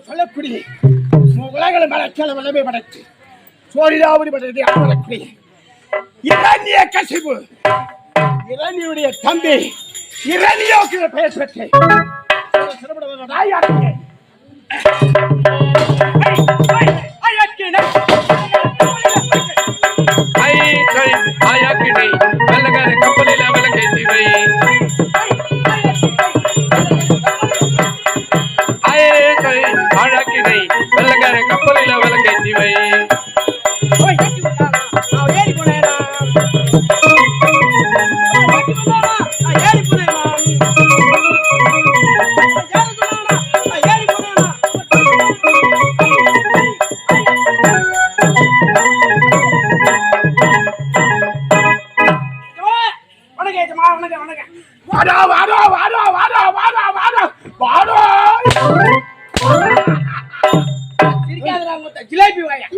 சொல்லக்கூடிய உலகளை மலச்சல வல்லமை படைத்து சோழிலாவரி படைத்து ஆவலக்கூடிய இரணிய கசிப்பு இரணியுடைய தம்பி இரணியோக்கு பெயர் பெற்றேன். கப்பலில் விலங்கை தீவை ஆழாக்கினை வெள்ளக்கார கப்பலில் விலங்கை தீவை ஜிலேபி வாயா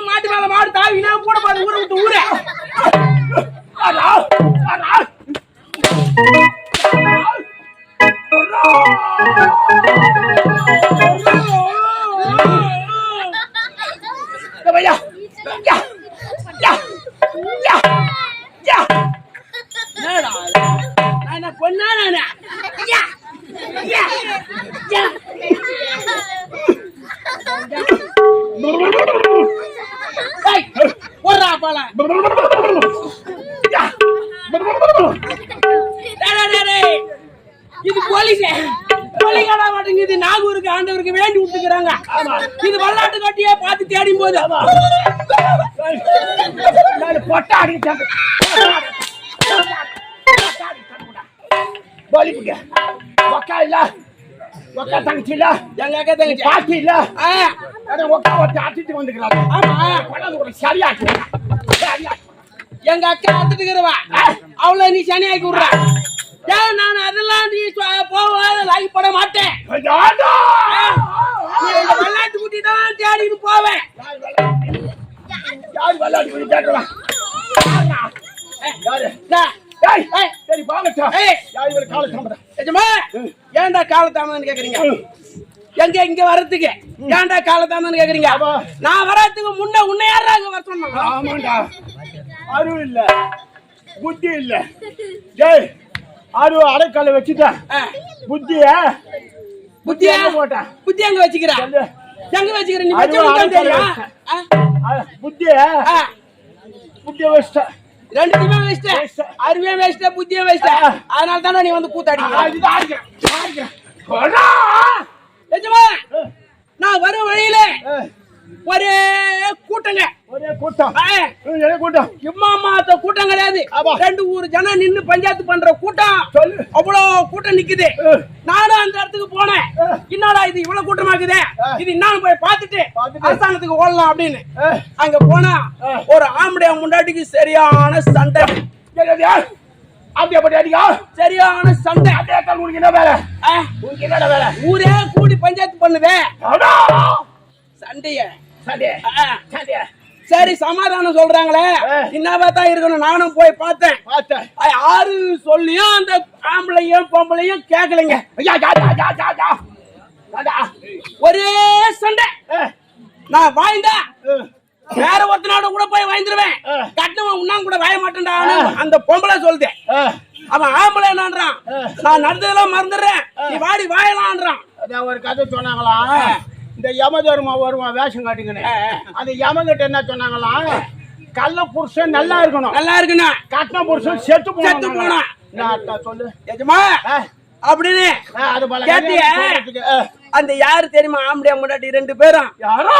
மாட்டு மேல மாடு தாவி கூட பாரு ஊரை விட்டு ஊரே பொண்ணா ஒரு போல இது போலீஸ் கொலைகாடா மாட்டேங்குது. நாகூருக்கு ஆண்டவருக்கு வேண்டி விட்டுக்கிறாங்க. இது வல்லாட்டு கட்டியே பார்த்து தேடும் போது தங்கச்சி இல்ல எங்க அக்கா தங்கச்சி பாட்டி இல்ல வந்துக்கிறாங்க. சரியாச்சு எங்க அக்கா ஆத்துட்டு இருக்கிறவா அவளை நீ சனியாக்கி விடுற. நான் அதெல்லாம் நீ போவாத லாகி போட மாட்டேன். விளையாட்டு குட்டி தான் தேடிட்டு போவேன். விளையாட்டு குட்டி தேடுவேன். ஏன்டா காலத்தாமன்னு கேக்குறீங்க? எங்க இங்க வர்றதுக்கு ஏன்டா காலத்தாமன்னு கேக்குறீங்க? நான் வர்றதுக்கு முன்ன உன்னை யாரா அங்க வர சொன்னாங்க? ஆமாண்டா, அறிவு இல்ல புத்தி இல்ல. ஜெய் அறிவு அடைக்கால வச்சுட்டேன். புத்திய புத்தி எங்க போட்டேன்? புத்தி எங்க வச்சுக்கிறேன்? எங்க வச்சுக்கிறேன்? நீ வச்சு தெரியும். புத்திய புத்திய வச்சுட்டேன். ரெண்டுமே வேஸ்ட். அறிவே வேஸ்ட், புத்தியும் வேஸ்ட். அதனால தானே நீ வந்து கூத்தாடிக்க. நான் வர வழியில ஒரே கூட்டங்க, ஒரே கூட்டம். கூட்டம் கிடையாது, ரெண்டு ஊர் ஜனம் நின்னு பஞ்சாயத்து பண்ற கூட்டம். அவ்வளவு கூட்டம் நிக்குது. நானும் அந்த இடத்துக்கு போனேன். என்னடா இது இவ்வளவு கூட்டமா இருக்குது, இது இன்னும் போய் பார்த்துட்டு அரசாங்கத்துக்கு ஓடலாம் அப்படின்னு அங்க போனா ஒரு ஆம்படியா முண்டாட்டிக்கு சரியான சண்டை. சரியான சண்டை. உனக்கு என்ன வேலை? உனக்கு என்ன வேலை? ஊரே கூடி பஞ்சாயத்து பண்ணுதே சண்டைய. சரி சமாதானம் சொல்றாங்களே, என்னதான் இருக்கணும். நானும் போய் பார்த்தேன். யாரு சொல்லியும் அந்த ஆம்பளையும் பொம்பளையும் கேட்கலைங்க. ஒரே சண்டை. நான் வாய்ந்தா வேற ஒருத்தனோட கூட போய் வாய்ந்துருவேன். கட்டணம் உன்னாங்க கூட வாய மாட்டேன்டா அந்த பொம்பளை சொல்லுதேன். அவன் ஆம்பளை என்னன்றான், நான் நடந்ததெல்லாம் மறந்துடுறேன், நீ வாடி வாயலான்றான். ஒரு கதை சொன்னாங்களா, இந்த யமதர்மா வருவான் வேஷம் காட்டுங்கன்னு அந்த யமகிட்ட என்ன சொன்னாங்களாம், கள்ள புருஷன் நல்லா இருக்கணும், நல்லா இருக்கணும், கட்டின புருஷன் செத்து போகணும். சொல்லு எஜமா அப்படின்னு அது போல கேட்டியா? அந்த யாரு தெரியுமா ஆம்படியா முன்னாடி 2 பேரும் யாரோ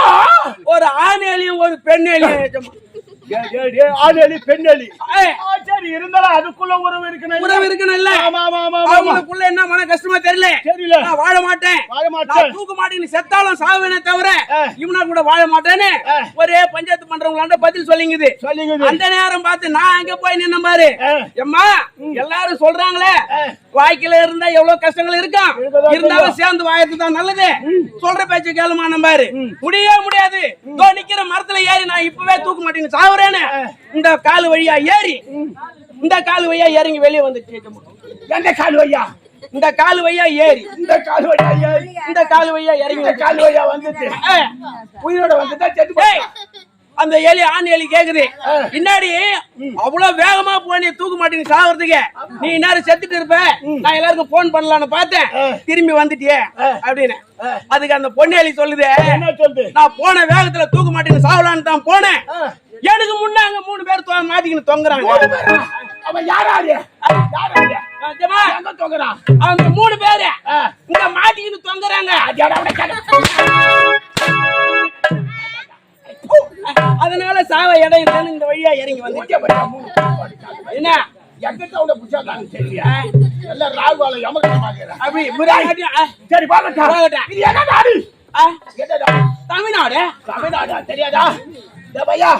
ஒரு ஆண் எலியும் ஒரு பெண் எலியும். ஆணி பெண்ணி சரி இருந்தாலும் அதுக்குள்ள உறவு இருக்கணும்ல. அவங்களுக்குள்ள என்ன மன கஷ்டமா தெரியல. நான் வாழ மாட்டேன் தூக்க மாட்டேன்னு செத்தாலும் சாவேனே தவிர இவனா கூட வாழ மாட்டேன்னு ஒரே பஞ்சாயத்து பண்றவங்களாண்ட பதில் சொல்லிங்குது. அந்த நேரம் பார்த்து நான் அங்க போய் நின்ன பாரு. எம்மா எல்லாரும் சொல்றாங்களே வாய்க்கில இருந்தா எவ்வளவு கஷ்டங்கள் இருக்கும், இருந்தாலும் சேர்ந்து வாயத்து தான் நல்லது, சொல்ற பேச்ச கேளுமா நம்பாரு. முடியாது நிக்கிற மரத்துல ஏறி நான் இப்பவே தூக்க மாட்டேன்னு சாவுறேன்னு இந்த கால் வழியா ஏறி இறங்கி வெளியே வந்துச்சு. எந்த கால் வழியா? இந்த கால் வழியா ஏறி இந்த கால் வழியா இறங்கி கால் வழியா வந்துச்சு. உயிரோட வந்துட்டா செத்து போய் அந்த எலி ஆண் எலி கேக்குது, பின்னாடி அவ்வளவு வேகமா போய் தூக்க மாட்டேன்னு சாவறதுக்கு நீ இந்நேரம் செத்துட்டு இருப்ப, நான் எல்லாருக்கும் போன் பண்ணலான்னு பார்த்தேன், திரும்பி வந்துட்டியே அப்படின்னு. அதுக்கு அந்த பொண்ணு எலி சொல்லுது, நான் போன வேகத்துல தூக்க மாட்டேன்னு சாவலான்னு தான் போனேன், எனக்கு முன்ன அங்க 3 பேர் மாட்டிக்கின்னு தொங்குறாங்க. அவன் யாராரு தொங்குறான்? அவங்க 3 பேரு இங்க மாட்டிக்கின்னு தொங்குறாங்க. அதனால சாவ இடம் இந்த வழியா இறங்கி வந்து என்ன எங்கிட்ட புடிச்சாங்க சரியா? எல்லாம் ராகுவால யமகண்டம் அப்படி சரி தமிழ்நாடு தெரியாதா? பையா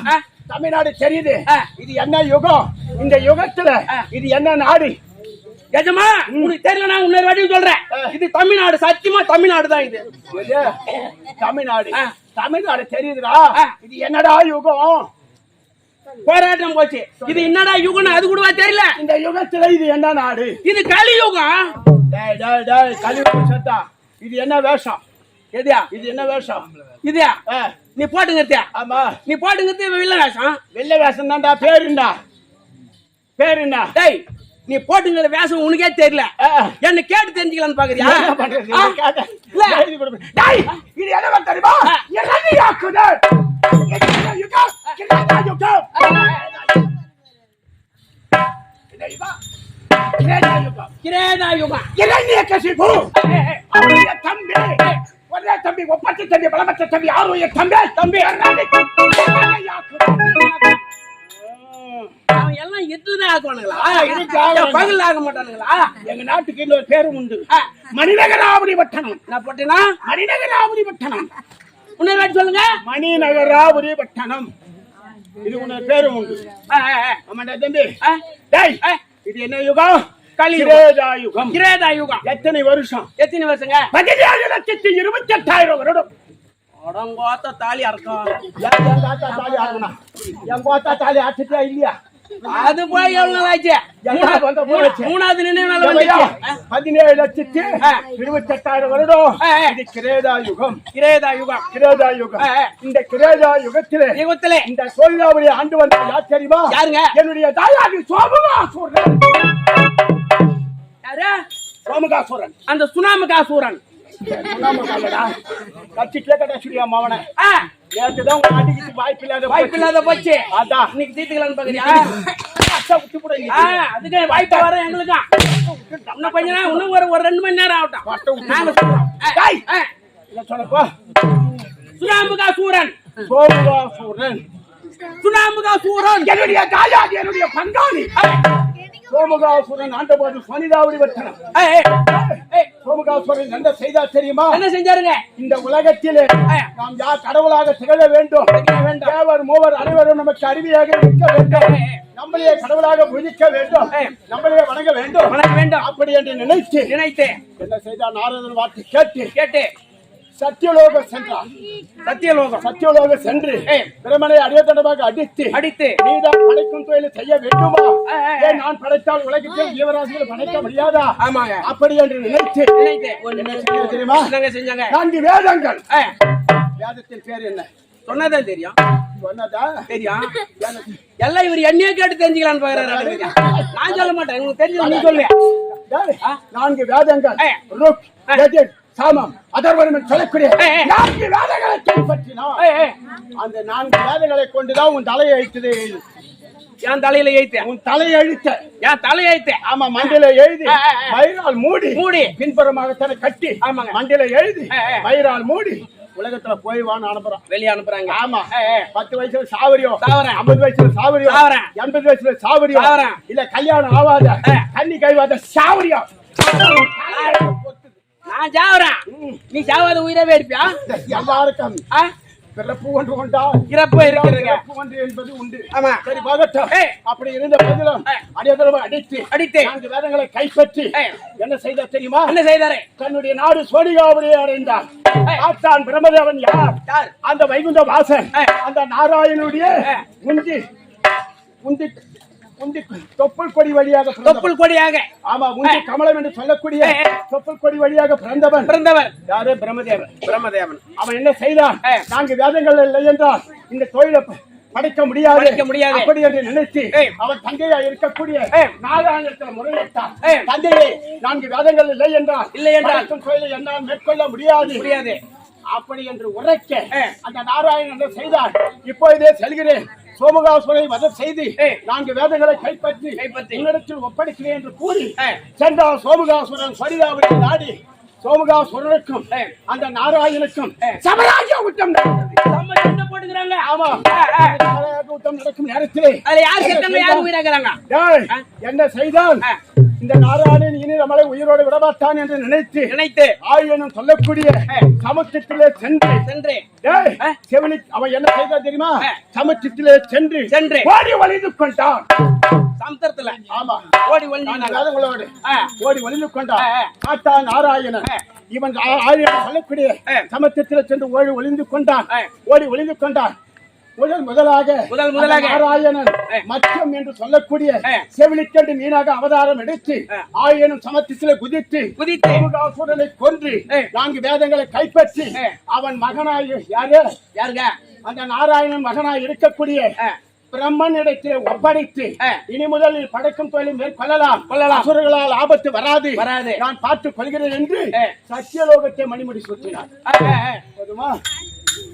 தமிழ்நாடு தெரியுது. இது என்ன யுகம்? இந்த யுகத்துல இது என்ன நாடு? எஜமா உனக்கு தெரியல, நான் இன்னொரு வாட்டி சொல்றேன், இது தமிழ்நாடு, சத்தியமா தமிழ்நாடு தான். இது தமிழ்நாடு தெரியுதுடா. இது என்னடா யுகம்? போராட்டம் போச்சு. இது என்னடா யுகம் அது கூடவா தெரியல? இந்த யுகத்துல இது என்ன நாடு? இது கலியுகம். கலியுகம் சத்தா. இது என்ன வேஷம்? எதியா இது என்ன வேஷம்? இதுயா நீ போட்டுங்கத்தியா? ஆமா நீ போட்டுங்கிறது வெள்ள வேஷம். வெள்ள வேஷம் தான்டா. பேர் என்ன? டேய் நீ போட்டுங்கிற வேஷம் உனக்கே தெரியல, என்ன கேட்டு தெரிஞ்சுக்கலான்னு பாக்குறியா? இது என்ன தெரியுமா? தம்பி ஒப்பற்ற தம்பி பலமற்ற தம்பி ஆரோக்கிய தம்பி எல்லாம் எட்டுதான் ஆக்குவானுங்களா? பகல் ஆக மாட்டானுங்களா? எங்க நாட்டுக்கு இன்னொரு பேரும் உண்டு, மணிநகராபுரி பட்டணம். நான் போட்டேன்னா மணிநகராபுரி பட்டணம். இன்னொரு வாட்டி சொல்லுங்க. மணிநகராபுரி பட்டணம். இது உன்னோட பேரும் உண்டு. ஆமாண்டா தம்பி. இது என்ன யுகம்? கலியுகம். கிரேதா யுகம். எத்தனை வருஷம்? எத்தனை வருஷங்க? 17,28,000 வருடம். அடங்கோத்த தாலி அறக்கும். என் கோத்தா தாலி அறுத்துட்டா இல்லையா? அது போய் எவ்வளவு நாள் ஆச்சு? 3வது நினைவு நாள் வந்துச்சு. 17,28,000 வருடம். இது கிரேதா யுகம். இந்த கிரேதா யுகத்திலே இந்த சோழாவளி ஆண்டு வந்த யார் தெரியுமா? யாருங்க? என்னுடைய தாயாதி சோமகாசூரன். யாரு? சோமகாசூரன். அந்த சுனாமகாசூரன். கட்சி கேட்கட்டா சுரியா மாவன நேற்றுதான் உங்க அடிக்கிட்டு வாய்ப்பில்லாத போச்சு. அதான் இன்னைக்கு தீர்த்துக்கலான்னு பாக்குறியா? அதுக்கு வாய்ப்பு வர எங்களுக்கு இன்னும் கொஞ்ச நேரம், இன்னும் ஒரு 2 மணி நேரம் ஆகட்டும். நாங்க சொல்லப்போ சுனாமகாசூரன். சுனாமகாசூரன் என்னுடைய தாயாதி, என்னுடைய பங்காளி. சோமகாசுரன் ஆண்டபோது சனிதாவரி வட்டனம். சோமகாசுரன் என்ன செய்தார் தெரியுமா? என்ன செஞ்சாருங்க? இந்த உலகத்திலே நாம் யார் கடவுளாக திகழ வேண்டும், தேவர் மூவர் அனைவரும் நமக்கு அறிவியாக இருக்க வேண்டும், நம்மளையே கடவுளாக பூஜிக்க வேண்டும், நம்மளையே வணங்க வேண்டும் அப்படி என்று நினைத்து என்ன செய்தார்? நாரதன் வார்த்தை கேட்டு சத்தியலோக சென்றார். சத்தியலோக சென்று பிரமனை அடியத்தடமாக அடித்து நீதான் படைக்கும் தொழிலை செய்ய வேண்டுமா? நான் படைத்தால் உலகத்தில் ஜீவராசிகள் படைக்க முடியாதா? அப்படி என்று நினைத்து தெரியுமா? 4 வேதங்கள். வேதத்தின் பேர் என்ன? சொன்னதான் தெரியும். எல்லாம் இவர் என்னையே கேட்டு தெரிஞ்சுக்கலான்னு பாக்குறாரு. நான் சொல்ல மாட்டேன், உங்களுக்கு தெரிஞ்சது நீ சொல்லு. 4 வேதங்கள். ருக், யஜுர், சாமம் அதர்வனம் என்று சொல்லக்கூடிய 4 வேதங்களை கைப்பற்றினான். அந்த 4 வேதங்களை கொண்டுதான் உன் தலையை அழித்தது. என் தலையில எழுத்த உன் தலையை அழித்த என் தலையை எழுத்த. ஆமா, மண்டில எழுதி மயிரால் மூடி பின்புறமாக தன்னை கட்டி மண்டில எழுதி மயிரால் மூடி உலகத்துல போய் வான்னு அனுப்புறான், வெளியே அனுப்புறாங்க. ஆமா, 10 வயசுல சாவரியோ, 50 வயசுல சாவரியோ, 80 வயசுல சாவரியோ, இல்ல கல்யாணம் ஆவாத கண்ணி கைவாத சாவரியோ. நான் சாவறேன், நீ சாவாத உயிரவே இருப்பியா? எல்லாருக்கும் பிறப்பு ஒன்று உண்டா, இறப்பு இருக்கிறது ஒன்று என்பது உண்டு. ஆமா, சரி போகட்டும். அப்படி இருந்த போதிலும் அடியதளவு அடித்து 4 வேதங்களை கைப்பற்றி என்ன செய்த தெரியுமா? என்ன செய்தாரே? தன்னுடைய நாடு சோழிகாபுரியை அடைந்தார். ஆத்தான் பிரம்மதேவன் யார்? அந்த வைகுந்த வாசன், அந்த நாராயணனுடைய உந்தி தொப்புள் கொடி வழியாக ஆமா, உந்தி கமலம் என்று சொல்லக்கூடிய தொப்புள் கொடி வழியாக பிறந்தவர் யாரு? பிரம்மதேவன். அவன் என்ன செய்தான்? 4 வேதங்கள் இல்லை என்றால் இந்த தொழிலை படைக்க முடியாது அப்படி என்று நினைத்து அவன் தங்கையா இருக்கக்கூடிய நாராயணத்தில் முறையிட்டான். தந்தையே, 4 வேதங்கள் இல்லை என்றால் தொழிலை என்னால் மேற்கொள்ள முடியாது அப்படி என்று உரைக்க அந்த நாராயணன் என்ன செய்தார்? இப்பொழுதே செல்கிறேன், சோமகாசுரனை வதம் செய்து 4 வேதங்களை கைப்பற்றி உன்னிடத்தில் ஒப்படைக்கிறேன் என்று கூறி சென்றார். சோமகாசுரன் சரிதாபுரியை நாடி சோமகாசுரனுக்கும் அந்த நாராயணனுக்கும் சமராஜ்ய யுத்தம் போட்டுக்கிறாங்க. ஆமா, யுத்தம் நடக்கும் நேரத்திலே என்ன செய்தான்? இந்த நாராயணன் இனி நம்மளை உயிரோடு விடமாட்டான் என்று நினைத்து ஆயுதம் சொல்லக்கூடிய சமுத்திரத்திலே சென்று செவிலி அவன் என்ன செய்தான் தெரியுமா? சமுத்திரத்திலே சென்று ஓடி ஒளிந்து கொண்டான். சமுத்திரத்துல ஆமா, ஓடி ஒளிந்து கொண்டான். ஆத்தா நாராயணன் இவன் ஆயுதம் சொல்லக்கூடிய சமுத்திரத்திலே சென்று ஓடி ஒளிந்து கொண்டான். முதலாக நாராயணன் மச்சம் என்று சொல்லக்கூடிய செவிலிக்கண்டு மீனாக அவதாரம் எடுத்து ஆயனும் சமத்திலே குதித்து சோமகாசுரனை கொன்று 4 வேதங்களை கைப்பற்றி அவன் மகனாய் யாருங்க அந்த நாராயணன் மகனாய் இருக்கக்கூடிய பிரம்மன் இடத்திலே ஒப்படைத்து இனி முதலில் படைக்கும் தொழிலை மேற்கொள்ளலாம், அசுரர்களால் ஆபத்து வராது, நான் பார்த்துக் கொள்கிறேன் என்று சத்தியலோகத்தை மணிமுடி சுற்றினார். போதுமா?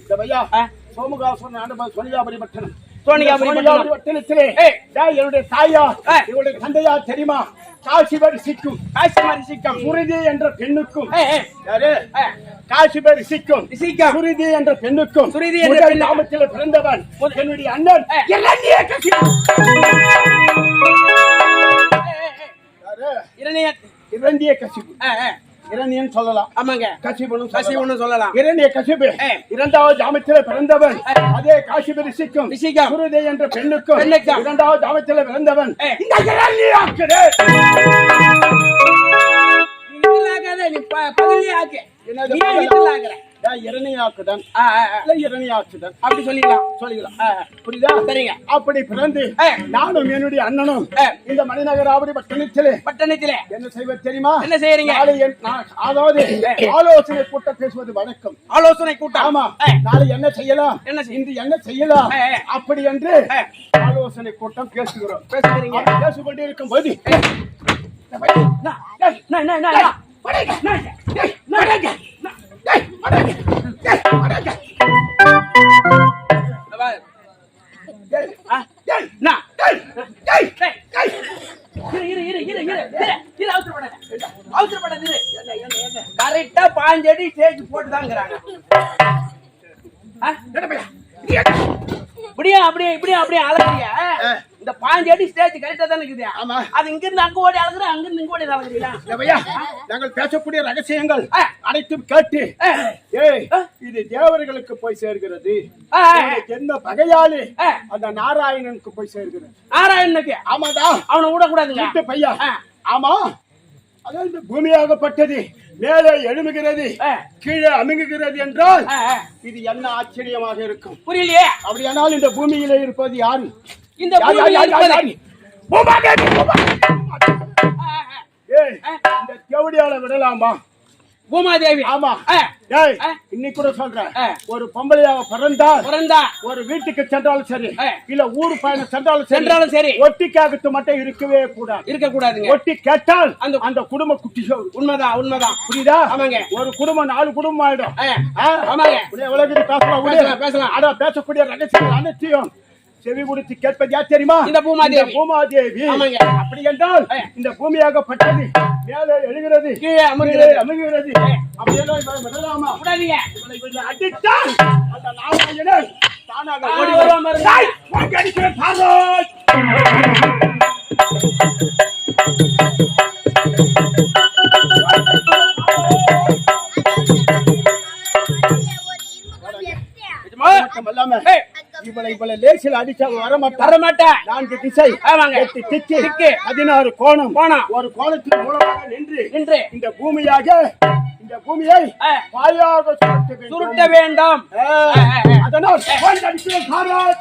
இந்த பையா சோமகாசுரன் சோனிகாபுரி பட்டணம், பட்டணத்திலே என்னுடைய தாயா இவருடைய தந்தையா தெரியுமா? காசிபர் சிக்கும் சுருதி என்ற பெண்ணுக்கும் காசிபர் சிக்கும் சுருதி என்ற பெண்ணுக்கும் நாமத்தில் பிறந்தவன் என்னுடைய அண்ணன் இரண்டியகசிபு. இரணியன் சொல்லலாம். ஆமாங்க, கசிபுன்னு சொல்லலாம். இரணிய கசிபு 2வது ஜாமத்திலே பிறந்தவன். அதே காசிபு ரிஷிக்கும் சுருதி என்ற பெண்ணுக்கும் 2வது ஜாமத்திலே பிறந்தவன். இந்த இரணியாக்குதே நீ பகலியே ஆக்கு. இரணியாக்குதான் அப்படி சொல்லிக்கலாம். புரியுதா? சரிங்க. அப்படி பிறந்து நானும் என்னுடைய அண்ணனும் இந்த மணிநகராபுரி பட்டணத்திலே என்ன செய்வது தெரியுமா? என்ன செய்யறீங்க? அதாவது ஆலோசனை கூட்டம் பேசுவது வணக்கம். ஆலோசனை கூட்டம். ஆமா, நாளை என்ன செய்யலாம், இன்று என்ன செய்யலாம் அப்படி என்று ஆலோசனை கூட்டம் பேசுகிறீங்க. பேசிக்கொண்டே இருக்கும் போது கரெக்டா 5 அடி ஸ்டேஜ் போட்டுதாங்கிறாங்க. அப்படியே அழகுறிய இந்த 5 அடி ஸ்டேஜ் கரெக்டா தானே இருக்குது. அது இங்க இருந்து அங்க ஓடி அழகுற, அங்க இருந்து இங்க ஓடி அழகுறீங்களா? நாங்கள் பேசக்கூடிய ரகசியங்கள் அனைத்தும் கேட்டு இது தேவர்களுக்கு போய் சேர்கிறது. என்ன பகையாளி அந்த நாராயணனுக்கு போய் சேர்கிறது. நாராயணனுக்கு? ஆமாடா, அவனை விடக்கூடாதுங்க பையா. ஆமா, அதாவது இந்த பூமியாகப்பட்டது மேலே எழுமுகிறது, கீழே அமுங்குகிறது என்றால் இது என்ன ஆச்சரியமாக இருக்கும்? புரியலையே. அப்படியானால் இந்த பூமியிலே இருப்பது யாரு? இந்த தேவடியால விடலாமா? பூமாதேவி. ஆமா. ஆ, டேய், ஆ. இன்னைக்கு கூட சொல்றேன். ஆ. ஒரு பொம்பளையாக பிறந்தா ஒரு வீட்டுக்கு சென்றாலும் சரி, ஆ. இல்ல ஊர் பயணம் சென்றாலும் சரி ஒட்டிக்காகத்து மட்டும் இருக்கவே கூடாது. இருக்க கூடாதுங்க. ஒட்டி கேட்டால் அந்த அந்த குடும்ப குட்டி சோறு. உண்மைதான். புரியுதா? ஆமாங்க. ஒரு குடும்பம் 4 குடும்பம் ஆயிடும். ஆமாங்க. உலகத்தில் பேசலாம். ஆனா பேசக்கூடிய ரகசியங்கள் அனைத்தையும் செவி கொடுத்து கேட்பது யார் தெரியுமா? இந்த பூமாதேவி. பூமாதேவி. ஆமாங்க. அப்படி என்றால் இந்த பூமியாகப்பட்டது மேலே எழுகிறது, கீழே அமுகிறது. அப்படியெல்லாம் இவரை விடலாமா? விடாதீங்க. இவரை அடித்தால் அந்த நாராயணன் தானாக ஓடி வருவான் பாருங்க. டேய், வாங்கி அடிக்கிறேன் பாரோஸ். மட்டுமல்லாம இவளை லேசில் அடிச்சா வரமாட்டேன். 4 திசை, 8 திக்கு, 16 கோணம். ஒரு கோணத்தின் மூலமாக நின்று இந்த பூமியை பாயாக சுருட்ட வேண்டும். அதனால் வாங்கி அடிக்கிறேன் பாரோஸ்.